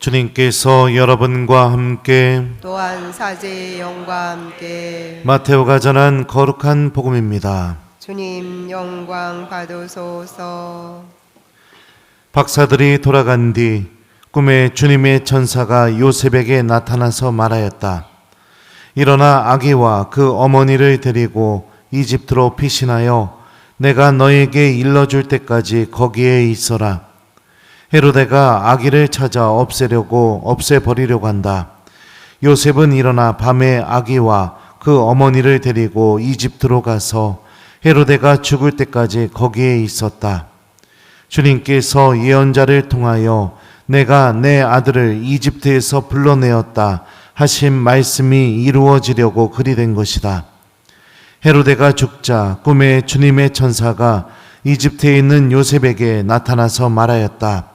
주님께서 여러분과 함께 또한 사제의 영과 함께 마테오가 전한 거룩한 복음입니다. 주님 영광 받으소서. 박사들이 돌아간 뒤 꿈에 주님의 천사가 요셉에게 나타나서 말하였다. 일어나 아기와 그 어머니를 데리고 이집트로 피신하여 내가 너에게 일러줄 때까지 거기에 있어라. 헤로데가 아기를 찾아 없애버리려고 한다. 요셉은 일어나 밤에 아기와 그 어머니를 데리고 이집트로 가서 헤로데가 죽을 때까지 거기에 있었다. 주님께서 예언자를 통하여 내가 내 아들을 이집트에서 불러내었다 하신 말씀이 이루어지려고 그리 된 것이다. 헤로데가 죽자 꿈에 주님의 천사가 이집트에 있는 요셉에게 나타나서 말하였다.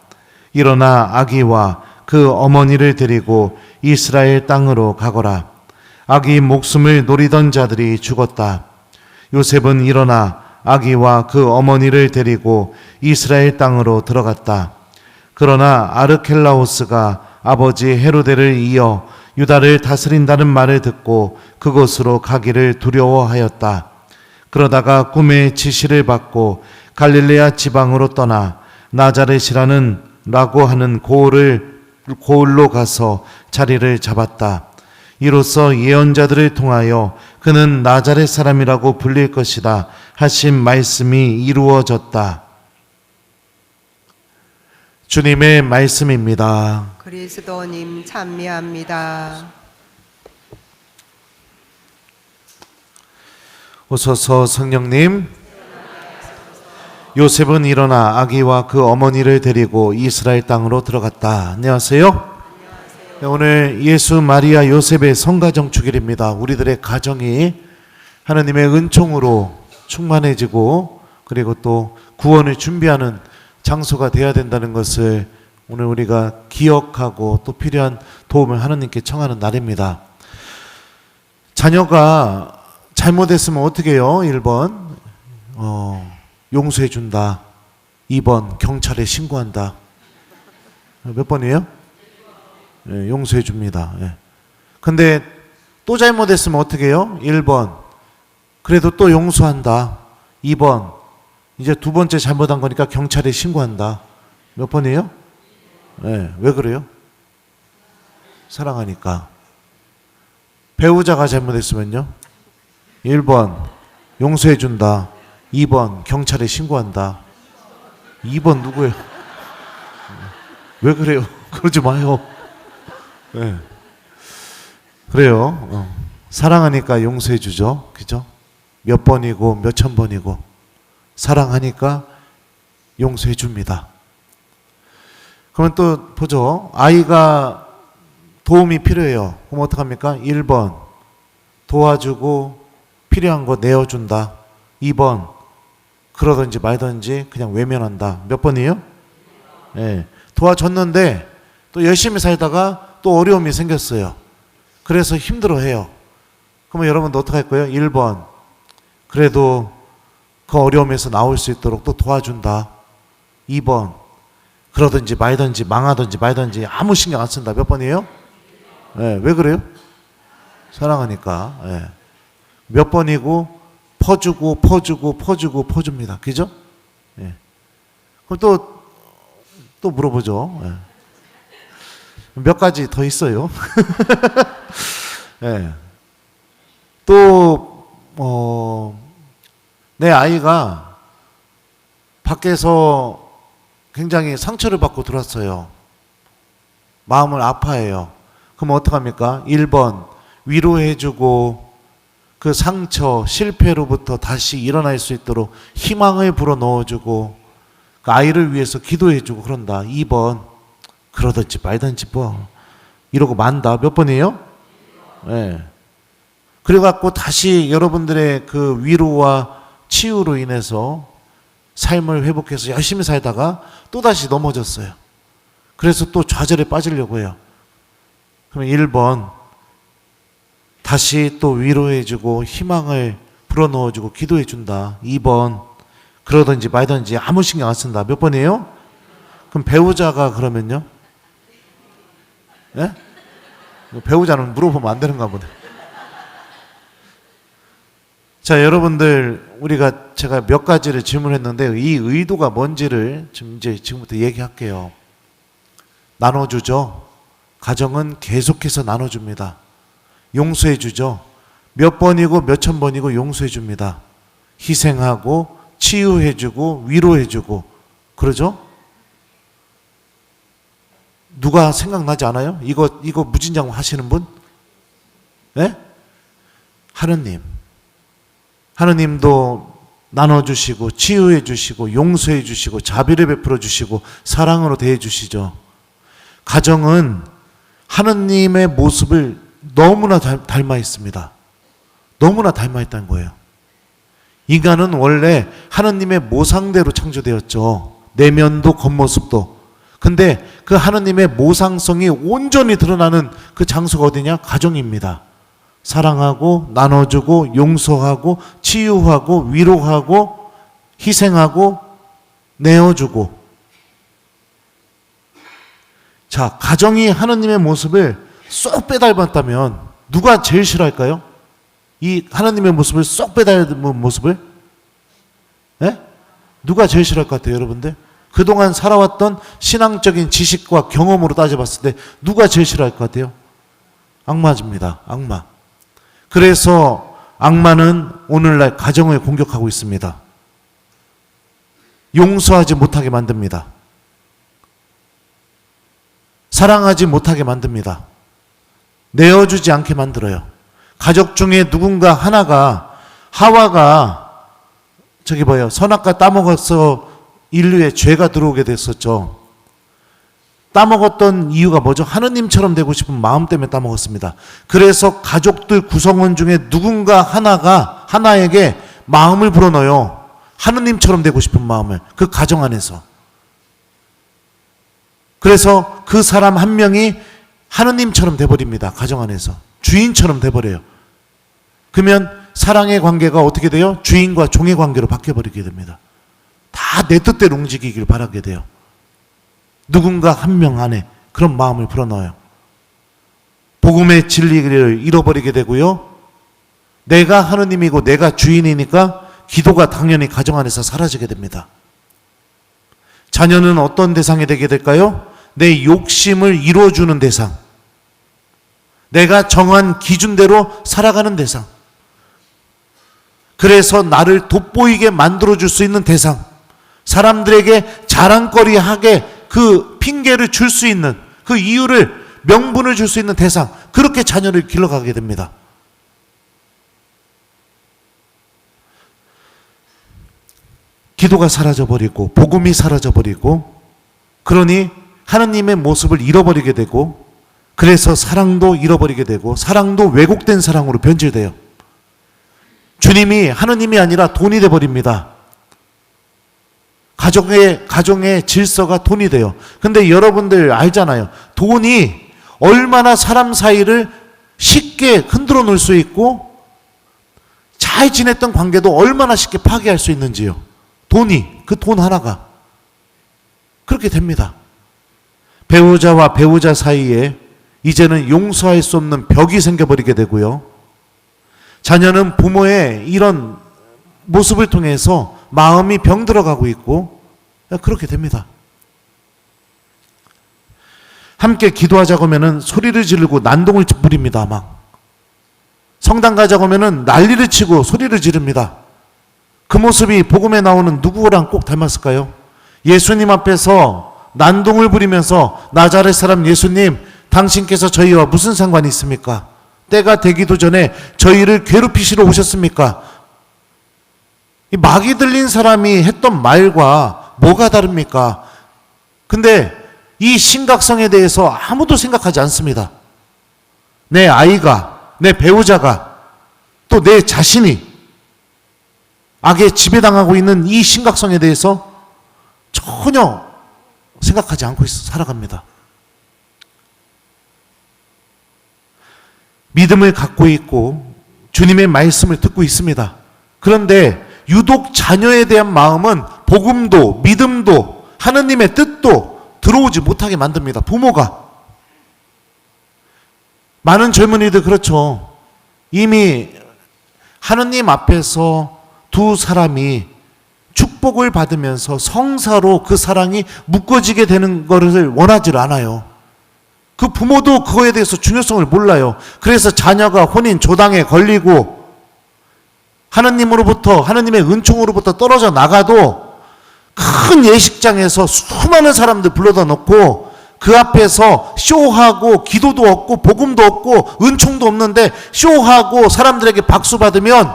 일어나 아기와 그 어머니를 데리고 이스라엘 땅으로 가거라. 아기 목숨을 노리던 자들이 죽었다. 요셉은 일어나 아기와 그 어머니를 데리고 이스라엘 땅으로 들어갔다. 그러나 아르켈라오스가 아버지 헤로데를 이어 유다를 다스린다는 말을 듣고 그곳으로 가기를 두려워하였다. 그러다가 꿈의 지시를 받고 갈릴레아 지방으로 떠나 나자렛이라는 라고 하는 고을로 가서 자리를 잡았다. 이로써 예언자들을 통하여 그는 나자렛 사람이라고 불릴 것이다 하신 말씀이 이루어졌다. 주님의 말씀입니다. 그리스도님 찬미합니다. 오소서 성령님. 요셉은 일어나 아기와 그 어머니를 데리고 이스라엘 땅으로 들어갔다. 안녕하세요. 네, 오늘 예수 마리아 요셉의 성가정 주일입니다. 우리들의 가정이 하나님의 은총으로 충만해지고 그리고 또 구원을 준비하는 장소가 되어야 된다는 것을 오늘 우리가 기억하고 또 필요한 도움을 하나님께 청하는 날입니다. 자녀가 잘못했으면 어떻게 해요? 1번 용서해 준다. 2번 경찰에 신고한다. 몇 번이에요? 네, 용서해 줍니다. 네. 근데 또 잘못했으면 어떻게 해요? 1번 그래도 또 용서한다. 2번 이제 두 번째 잘못한 거니까 경찰에 신고한다. 몇 번이에요? 네, 왜 그래요? 사랑하니까. 배우자가 잘못했으면요? 1번 용서해 준다. 2번 경찰에 신고한다. 2번 누구예요? 왜 그래요? 그러지 마요. 네. 그래요. 사랑하니까 용서해 주죠. 그죠? 몇 번이고 몇 천 번이고 사랑하니까 용서해 줍니다. 그러면 또 보죠. 아이가 도움이 필요해요. 그럼 어떡합니까? 1번 도와주고 필요한 거 내어준다. 2번 그러든지 말든지 그냥 외면한다. 몇 번이에요? 네. 도와줬는데 또 열심히 살다가 또 어려움이 생겼어요. 그래서 힘들어해요. 그러면 여러분도 어떻게 할 거예요? 1번 그래도 그 어려움에서 나올 수 있도록 또 도와준다. 2번 그러든지 말든지 망하든지 말든지 아무 신경 안 쓴다. 몇 번이에요? 네. 왜 그래요? 사랑하니까. 네. 몇 번이고 퍼줍니다. 그죠? 예. 그럼 또 물어보죠. 예. 몇 가지 더 있어요. 예. 내 아이가 밖에서 굉장히 상처를 받고 들어왔어요. 마음을 아파해요. 그럼 어떡합니까? 1번 위로해주고 그 상처, 실패로부터 다시 일어날 수 있도록 희망을 불어넣어주고 그 아이를 위해서 기도해주고 그런다. 2번 그러든지 말든지 뭐 이러고 만다. 몇 번이에요? 네. 그래갖고 다시 여러분들의 그 위로와 치유로 인해서 삶을 회복해서 열심히 살다가 또다시 넘어졌어요. 그래서 또 좌절에 빠지려고 해요. 그러면 1번 다시 또 위로해주고 희망을 불어넣어주고 기도해준다. 2번 그러든지 말든지 아무 신경 안 쓴다. 몇 번이에요? 그럼 배우자가 그러면요? 예? 배우자는 물어보면 안 되는가 보네. 자, 여러분들, 제가 몇 가지를 질문했는데 이 의도가 뭔지를 지금부터 얘기할게요. 나눠주죠. 가정은 계속해서 나눠줍니다. 용서해주죠. 몇 번이고 몇 천 번이고 용서해줍니다. 희생하고 치유해주고 위로해주고 그러죠? 누가 생각나지 않아요? 이거 무진장 하시는 분? 네? 하느님. 하느님도 나눠주시고 치유해주시고 용서해주시고 자비를 베풀어주시고 사랑으로 대해주시죠. 가정은 하느님의 모습을 너무나 닮아 있습니다. 너무나 닮아 있다는 거예요. 인간은 원래 하느님의 모상대로 창조되었죠. 내면도 겉모습도. 근데 그 하느님의 모상성이 온전히 드러나는 그 장소가 어디냐? 가정입니다. 사랑하고 나눠주고 용서하고 치유하고 위로하고 희생하고 내어주고. 자, 가정이 하느님의 모습을 쏙 빼닮았다면 누가 제일 싫어할까요? 이 하나님의 모습을 쏙 빼닮은 모습을? 예? 누가 제일 싫어할 것 같아요, 여러분들? 그동안 살아왔던 신앙적인 지식과 경험으로 따져봤을 때 누가 제일 싫어할 것 같아요? 악마입니다. 악마. 그래서 악마는 오늘날 가정을 공격하고 있습니다. 용서하지 못하게 만듭니다. 사랑하지 못하게 만듭니다. 내어주지 않게 만들어요. 가족 중에 누군가 하나가 하와가 선악과 따먹어서 인류에 죄가 들어오게 됐었죠. 따먹었던 이유가 뭐죠? 하느님처럼 되고 싶은 마음 때문에 따먹었습니다. 그래서 가족들 구성원 중에 누군가 하나에게 마음을 불어넣어요. 하느님처럼 되고 싶은 마음을 그 가정 안에서. 그래서 그 사람 한 명이 하느님처럼 돼버립니다. 가정 안에서. 주인처럼 돼버려요. 그러면 사랑의 관계가 어떻게 돼요? 주인과 종의 관계로 바뀌어버리게 됩니다. 다 내 뜻대로 움직이길 바라게 돼요. 누군가 한 명 안에 그런 마음을 불어넣어요. 복음의 진리를 잃어버리게 되고요. 내가 하느님이고 내가 주인이니까 기도가 당연히 가정 안에서 사라지게 됩니다. 자녀는 어떤 대상이 되게 될까요? 내 욕심을 이루어주는 대상. 내가 정한 기준대로 살아가는 대상. 그래서 나를 돋보이게 만들어줄 수 있는 대상. 사람들에게 자랑거리 하게 그 핑계를 줄 수 있는, 그 이유를, 명분을 줄 수 있는 대상. 그렇게 자녀를 길러가게 됩니다. 기도가 사라져버리고 복음이 사라져버리고 그러니 하느님의 모습을 잃어버리게 되고 그래서 사랑도 잃어버리게 되고 사랑도 왜곡된 사랑으로 변질돼요. 주님이 하느님이 아니라 돈이 돼버립니다. 가정의 질서가 돈이 돼요. 근데 여러분들 알잖아요. 돈이 얼마나 사람 사이를 쉽게 흔들어 놓을 수 있고 잘 지냈던 관계도 얼마나 쉽게 파괴할 수 있는지요. 돈이, 그 돈 하나가 그렇게 됩니다. 배우자와 배우자 사이에 이제는 용서할 수 없는 벽이 생겨버리게 되고요. 자녀는 부모의 이런 모습을 통해서 마음이 병들어가고 있고 그렇게 됩니다. 함께 기도하자고 하면은 소리를 지르고 난동을 부립니다. 막 성당 가자고 하면은 난리를 치고 소리를 지릅니다. 그 모습이 복음에 나오는 누구랑 꼭 닮았을까요? 예수님 앞에서 난동을 부리면서 나자렛 사람 예수님, 당신께서 저희와 무슨 상관이 있습니까? 때가 되기도 전에 저희를 괴롭히시러 오셨습니까? 이 막이 들린 사람이 했던 말과 뭐가 다릅니까? 근데 이 심각성에 대해서 아무도 생각하지 않습니다. 내 아이가, 내 배우자가, 또 내 자신이 악에 지배당하고 있는 이 심각성에 대해서 전혀 생각하지 않고 살아갑니다. 믿음을 갖고 있고 주님의 말씀을 듣고 있습니다. 그런데 유독 자녀에 대한 마음은 복음도 믿음도 하느님의 뜻도 들어오지 못하게 만듭니다. 부모가. 많은 젊은이들 그렇죠. 이미 하느님 앞에서 두 사람이 축복을 받으면서 성사로 그 사랑이 묶어지게 되는 것을 원하지 않아요. 그 부모도 그거에 대해서 중요성을 몰라요. 그래서 자녀가 혼인 조당에 걸리고 하느님으로부터, 하느님의 은총으로부터 떨어져 나가도 큰 예식장에서 수많은 사람들 불러다 놓고 그 앞에서 쇼하고 기도도 없고 복음도 없고 은총도 없는데 쇼하고 사람들에게 박수 받으면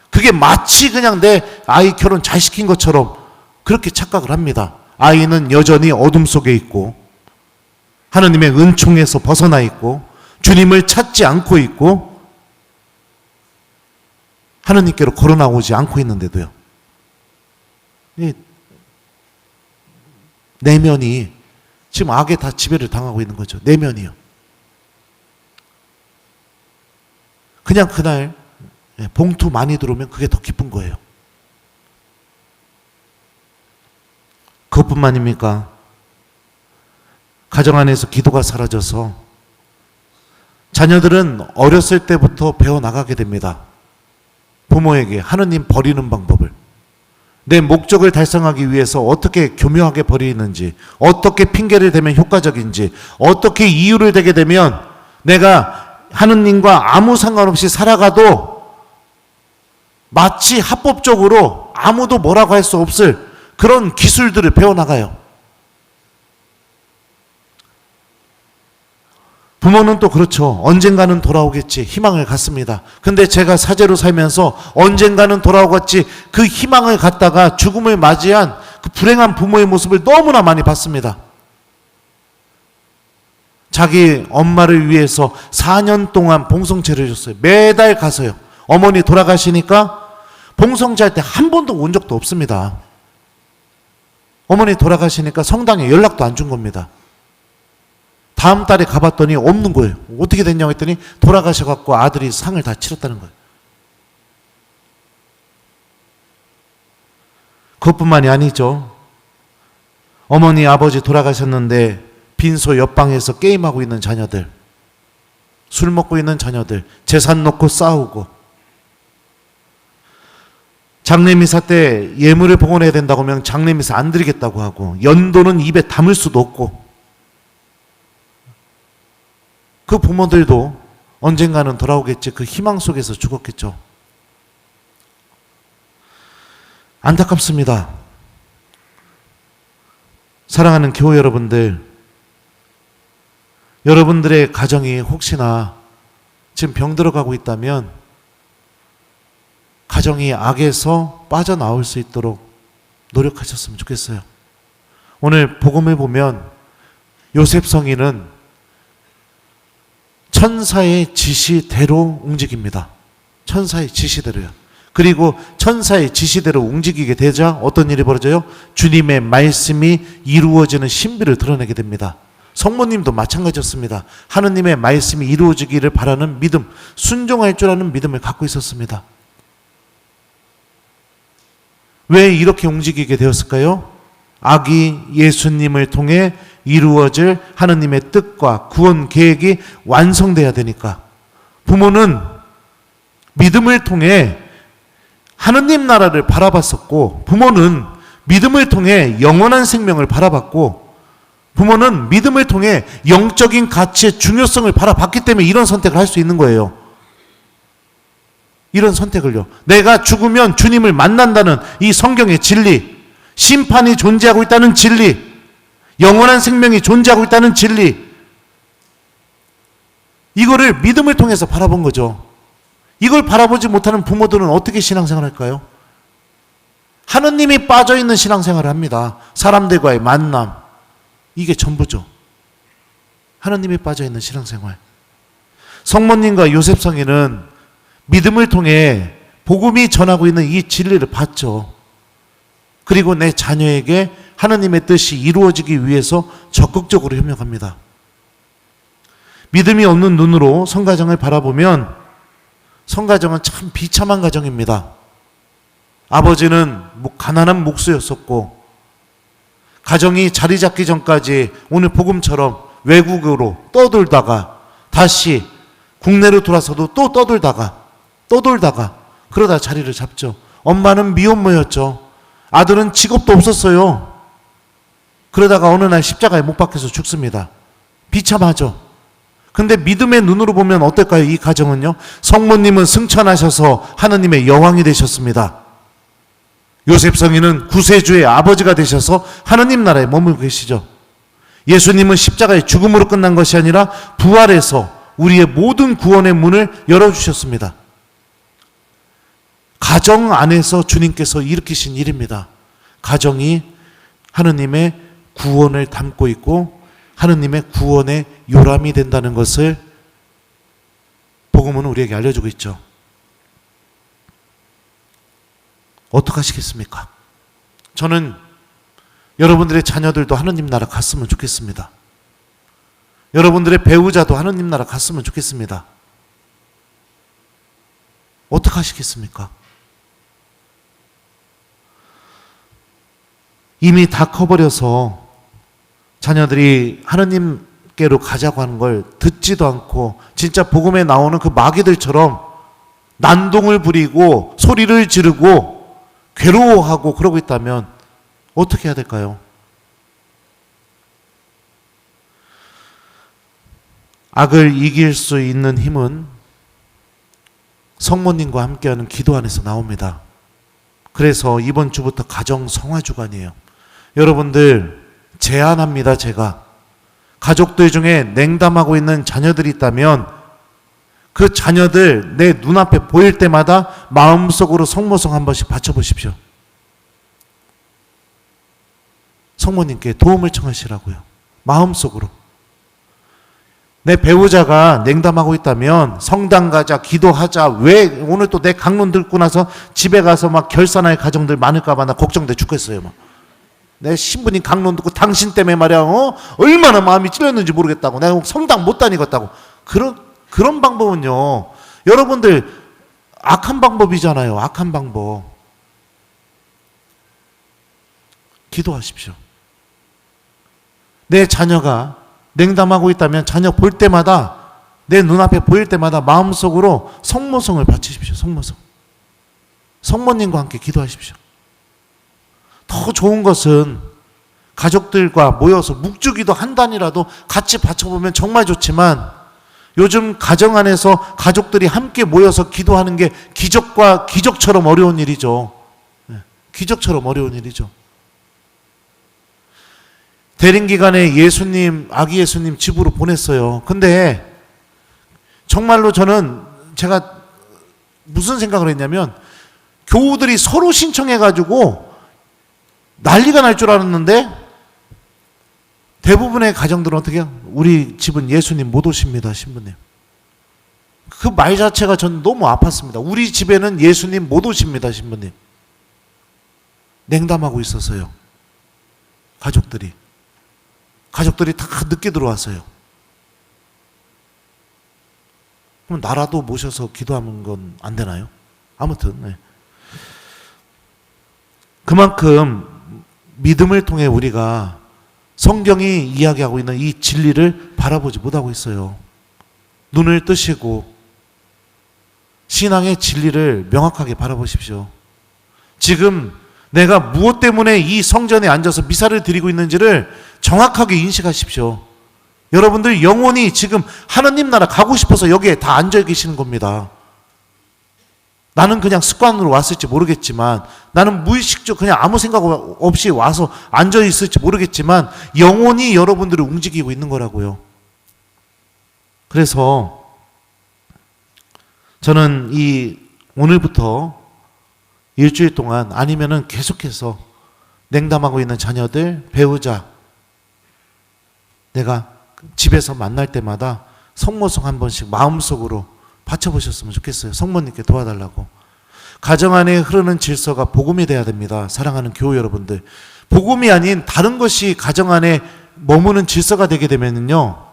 그게 마치 그냥 내 아이 결혼 잘 시킨 것처럼 그렇게 착각을 합니다. 아이는 여전히 어둠 속에 있고 하느님의 은총에서 벗어나 있고 주님을 찾지 않고 있고 하느님께로 걸어나오지 않고 있는데도요. 이 내면이 지금 악에 다 지배를 당하고 있는 거죠. 내면이요. 그냥 그날 봉투 많이 들어오면 그게 더 기쁜 거예요. 그것뿐만입니까? 가정 안에서 기도가 사라져서 자녀들은 어렸을 때부터 배워나가게 됩니다. 부모에게 하느님 버리는 방법을, 내 목적을 달성하기 위해서 어떻게 교묘하게 버리는지, 어떻게 핑계를 대면 효과적인지, 어떻게 이유를 대게 되면 내가 하느님과 아무 상관없이 살아가도 마치 합법적으로 아무도 뭐라고 할 수 없을 그런 기술들을 배워나가요. 부모는 또 그렇죠. 언젠가는 돌아오겠지 희망을 갖습니다. 근데 제가 사제로 살면서 언젠가는 돌아오겠지 그 희망을 갖다가 죽음을 맞이한 그 불행한 부모의 모습을 너무나 많이 봤습니다. 자기 엄마를 위해서 4년 동안 봉성체를 해줬어요. 매달 가서요. 어머니 돌아가시니까 봉성체 할 때 한 번도 온 적도 없습니다. 어머니 돌아가시니까 성당에 연락도 안 준 겁니다. 다음 달에 가봤더니 없는 거예요. 어떻게 됐냐고 했더니 돌아가셔갖고 아들이 상을 다 치렀다는 거예요. 그것뿐만이 아니죠. 어머니 아버지 돌아가셨는데 빈소 옆방에서 게임하고 있는 자녀들, 술 먹고 있는 자녀들, 재산 놓고 싸우고, 장례미사 때 예물을 봉헌해야 된다고 하면 장례미사 안 드리겠다고 하고, 연도는 입에 담을 수도 없고, 그 부모들도 언젠가는 돌아오겠지 그 희망 속에서 죽었겠죠. 안타깝습니다. 사랑하는 교회 여러분들, 여러분들의 가정이 혹시나 지금 병들어가고 있다면 가정이 악에서 빠져나올 수 있도록 노력하셨으면 좋겠어요. 오늘 복음을 보면 요셉 성인은 천사의 지시대로 움직입니다. 천사의 지시대로요. 그리고 천사의 지시대로 움직이게 되자 어떤 일이 벌어져요? 주님의 말씀이 이루어지는 신비를 드러내게 됩니다. 성모님도 마찬가지였습니다. 하느님의 말씀이 이루어지기를 바라는 믿음, 순종할 줄 아는 믿음을 갖고 있었습니다. 왜 이렇게 움직이게 되었을까요? 아기 예수님을 통해 이루어질 하느님의 뜻과 구원 계획이 완성돼야 되니까. 부모는 믿음을 통해 하느님 나라를 바라봤었고, 부모는 믿음을 통해 영원한 생명을 바라봤고, 부모는 믿음을 통해 영적인 가치의 중요성을 바라봤기 때문에 이런 선택을 할 수 있는 거예요. 이런 선택을요. 내가 죽으면 주님을 만난다는 이 성경의 진리, 심판이 존재하고 있다는 진리, 영원한 생명이 존재하고 있다는 진리, 이거를 믿음을 통해서 바라본 거죠. 이걸 바라보지 못하는 부모들은 어떻게 신앙생활할까요? 하느님이 빠져있는 신앙생활을 합니다. 사람들과의 만남, 이게 전부죠. 하느님이 빠져있는 신앙생활. 성모님과 요셉 성인은 믿음을 통해 복음이 전하고 있는 이 진리를 봤죠. 그리고 내 자녀에게 하느님의 뜻이 이루어지기 위해서 적극적으로 협력합니다. 믿음이 없는 눈으로 성가정을 바라보면 성가정은 참 비참한 가정입니다. 아버지는 가난한 목수였었고, 가정이 자리 잡기 전까지 오늘 복음처럼 외국으로 떠돌다가 다시 국내로 돌아서도 또 떠돌다가 그러다 자리를 잡죠. 엄마는 미혼모였죠. 아들은 직업도 없었어요. 그러다가 어느 날 십자가에 못 박혀서 죽습니다. 비참하죠. 근데 믿음의 눈으로 보면 어떨까요? 이 가정은요. 성모님은 승천하셔서 하느님의 여왕이 되셨습니다. 요셉 성인은 구세주의 아버지가 되셔서 하느님 나라에 머물고 계시죠. 예수님은 십자가의 죽음으로 끝난 것이 아니라 부활해서 우리의 모든 구원의 문을 열어주셨습니다. 가정 안에서 주님께서 일으키신 일입니다. 가정이 하느님의 구원을 담고 있고 하느님의 구원의 요람이 된다는 것을 복음은 우리에게 알려주고 있죠. 어떻게 하시겠습니까? 저는 여러분들의 자녀들도 하느님 나라 갔으면 좋겠습니다. 여러분들의 배우자도 하느님 나라 갔으면 좋겠습니다. 어떻게 하시겠습니까? 이미 다 커버려서 자녀들이 하느님께로 가자고 하는 걸 듣지도 않고 진짜 복음에 나오는 그 마귀들처럼 난동을 부리고 소리를 지르고 괴로워하고 그러고 있다면 어떻게 해야 될까요? 악을 이길 수 있는 힘은 성모님과 함께하는 기도 안에서 나옵니다. 그래서 이번 주부터 가정 성화 주간이에요. 여러분들 제안합니다. 제가 가족들 중에 냉담하고 있는 자녀들이 있다면 그 자녀들 내 눈앞에 보일 때마다 마음속으로 성모성 한 번씩 바쳐보십시오. 성모님께 도움을 청하시라고요. 마음속으로. 내 배우자가 냉담하고 있다면 성당 가자, 기도하자. 왜 오늘 또 내 강론 듣고 나서 집에 가서 막 결산할 가정들 많을까봐 나 걱정돼 죽겠어요. 막. 내 신부님 강론 듣고 당신 때문에 말이야, 얼마나 마음이 찔렸는지 모르겠다고. 내가 성당 못 다니겠다고. 그런 방법은요, 여러분들 악한 방법이잖아요. 악한 방법. 기도하십시오. 내 자녀가 냉담하고 있다면 자녀 볼 때마다, 내 눈앞에 보일 때마다 마음속으로 성모성을 바치십시오. 성모성. 성모님과 함께 기도하십시오. 더 좋은 것은 가족들과 모여서 묵주기도 한 단이라도 같이 바쳐보면 정말 좋지만, 요즘 가정 안에서 가족들이 함께 모여서 기도하는 게 기적처럼 어려운 일이죠. 기적처럼 어려운 일이죠. 대림기간에 아기 예수님 집으로 보냈어요. 근데 정말로 제가 무슨 생각을 했냐면, 교우들이 서로 신청해가지고 난리가 날 줄 알았는데 대부분의 가정들은 어떻게 해요? 우리 집은 예수님 못 오십니다, 신부님. 그 말 자체가 전 너무 아팠습니다. 우리 집에는 예수님 못 오십니다, 신부님. 냉담하고 있었어요. 가족들이 다 늦게 들어왔어요. 그럼 나라도 모셔서 기도하는 건 안 되나요? 아무튼 네. 그만큼 믿음을 통해 우리가 성경이 이야기하고 있는 이 진리를 바라보지 못하고 있어요. 눈을 뜨시고 신앙의 진리를 명확하게 바라보십시오. 지금 내가 무엇 때문에 이 성전에 앉아서 미사를 드리고 있는지를 정확하게 인식하십시오. 여러분들 영혼이 지금 하느님 나라 가고 싶어서 여기에 다 앉아 계시는 겁니다. 나는 그냥 습관으로 왔을지 모르겠지만, 나는 무의식적으로 그냥 아무 생각 없이 와서 앉아 있을지 모르겠지만, 영혼이 여러분들을 움직이고 있는 거라고요. 그래서 저는 오늘부터 일주일 동안, 아니면은 계속해서 냉담하고 있는 자녀들, 배우자, 내가 집에서 만날 때마다 성모성 한 번씩 마음속으로 바쳐보셨으면 좋겠어요. 성모님께 도와달라고. 가정 안에 흐르는 질서가 복음이 돼야 됩니다. 사랑하는 교우 여러분들. 복음이 아닌 다른 것이 가정 안에 머무는 질서가 되게 되면요,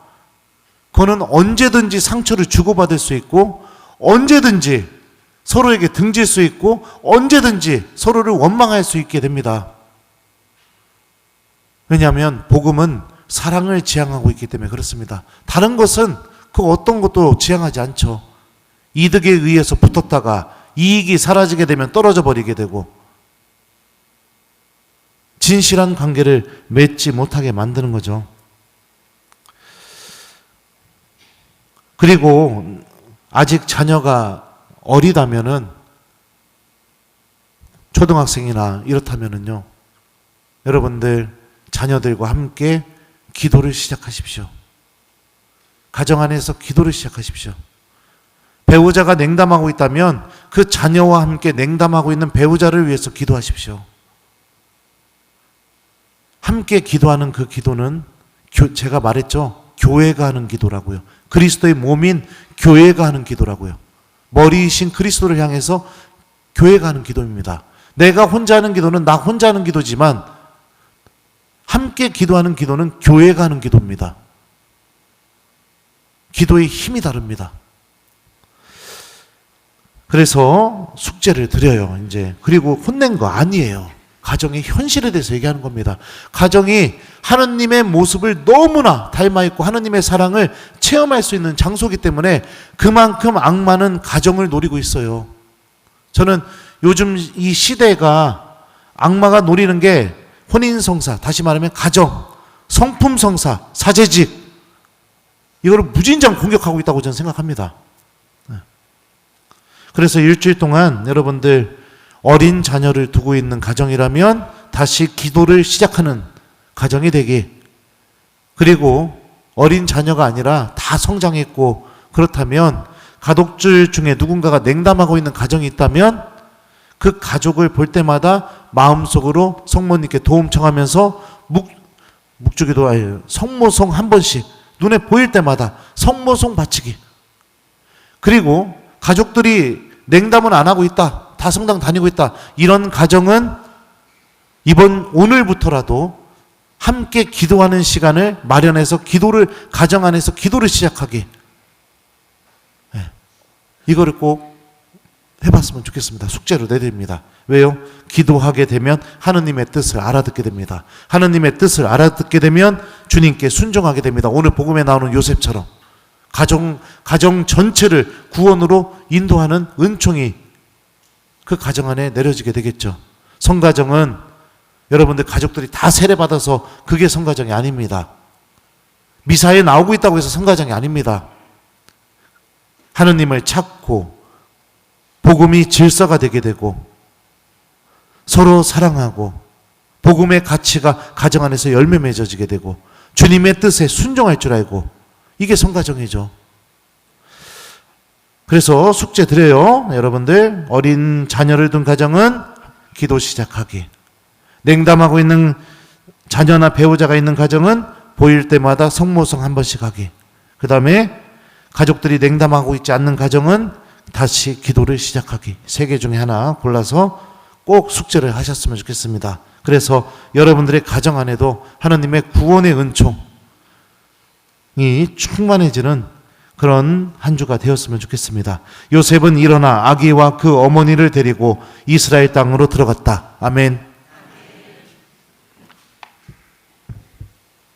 그거는 언제든지 상처를 주고받을 수 있고, 언제든지 서로에게 등질 수 있고, 언제든지 서로를 원망할 수 있게 됩니다. 왜냐하면 복음은 사랑을 지향하고 있기 때문에 그렇습니다. 다른 것은 그 어떤 것도 지향하지 않죠. 이득에 의해서 붙었다가 이익이 사라지게 되면 떨어져 버리게 되고 진실한 관계를 맺지 못하게 만드는 거죠. 그리고 아직 자녀가 어리다면은 초등학생이나 이렇다면은요, 여러분들 자녀들과 함께 기도를 시작하십시오. 가정 안에서 기도를 시작하십시오. 배우자가 냉담하고 있다면 그 자녀와 함께 냉담하고 있는 배우자를 위해서 기도하십시오. 함께 기도하는 그 기도는 제가 말했죠. 교회가 하는 기도라고요. 그리스도의 몸인 교회가 하는 기도라고요. 머리이신 그리스도를 향해서 교회가 하는 기도입니다. 내가 혼자 하는 기도는 나 혼자 하는 기도지만 함께 기도하는 기도는 교회가 하는 기도입니다. 기도의 힘이 다릅니다. 그래서 숙제를 드려요. 이제 그리고 혼낸 거 아니에요. 가정의 현실에 대해서 얘기하는 겁니다. 가정이 하느님의 모습을 너무나 닮아 있고 하느님의 사랑을 체험할 수 있는 장소이기 때문에 그만큼 악마는 가정을 노리고 있어요. 저는 요즘 이 시대가 악마가 노리는 게 혼인성사, 다시 말하면 가정, 성품성사, 사제직, 이거를 무진장 공격하고 있다고 저는 생각합니다. 그래서 일주일 동안 여러분들 어린 자녀를 두고 있는 가정이라면 다시 기도를 시작하는 가정이 되기, 그리고 어린 자녀가 아니라 다 성장했고 그렇다면 가족들 중에 누군가가 냉담하고 있는 가정이 있다면 그 가족을 볼 때마다 마음속으로 성모님께 도움 청하면서 묵주기도 아니에요. 성모송 한 번씩 눈에 보일 때마다 성모송 바치기. 그리고 가족들이 냉담은 안 하고 있다, 다 성당 다니고 있다, 이런 가정은 오늘부터라도 함께 기도하는 시간을 마련해서 가정 안에서 기도를 시작하기. 이거를 꼭 해봤으면 좋겠습니다. 숙제로 내드립니다. 왜요? 기도하게 되면 하느님의 뜻을 알아듣게 됩니다. 하느님의 뜻을 알아듣게 되면 주님께 순종하게 됩니다. 오늘 복음에 나오는 요셉처럼 가정 전체를 구원으로 인도하는 은총이 그 가정 안에 내려지게 되겠죠. 성가정은 여러분들 가족들이 다 세례받아서 그게 성가정이 아닙니다. 미사에 나오고 있다고 해서 성가정이 아닙니다. 하느님을 찾고 복음이 질서가 되게 되고 서로 사랑하고 복음의 가치가 가정 안에서 열매 맺어지게 되고 주님의 뜻에 순종할 줄 알고, 이게 성가정이죠. 그래서 숙제 드려요. 여러분들 어린 자녀를 둔 가정은 기도 시작하기, 냉담하고 있는 자녀나 배우자가 있는 가정은 보일 때마다 성모성 한 번씩 하기, 그 다음에 가족들이 냉담하고 있지 않는 가정은 다시 기도를 시작하기. 3개 중에 하나 골라서 꼭 숙제를 하셨으면 좋겠습니다. 그래서 여러분들의 가정 안에도 하나님의 구원의 은총이 충만해지는 그런 한 주가 되었으면 좋겠습니다. 요셉은 일어나 아기와 그 어머니를 데리고 이스라엘 땅으로 들어갔다. 아멘.